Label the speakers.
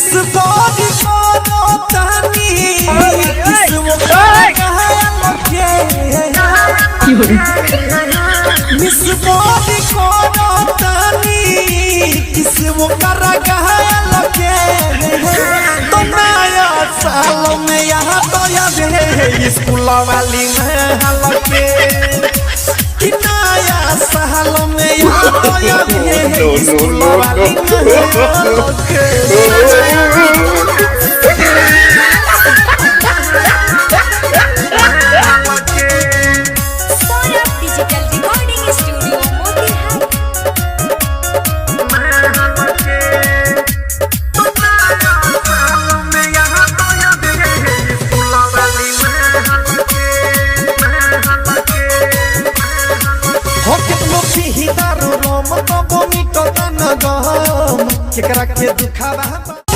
Speaker 1: miss body करो तनी किस्म का लगे मिस बॉडी करो तनी किस्म का लगे तो नया साल में यहाँ तो याद है स्कूल वाली में लगे कि नया साल में यहाँ तो याद है स्कूल वाली में लगे केकरा के दुखावा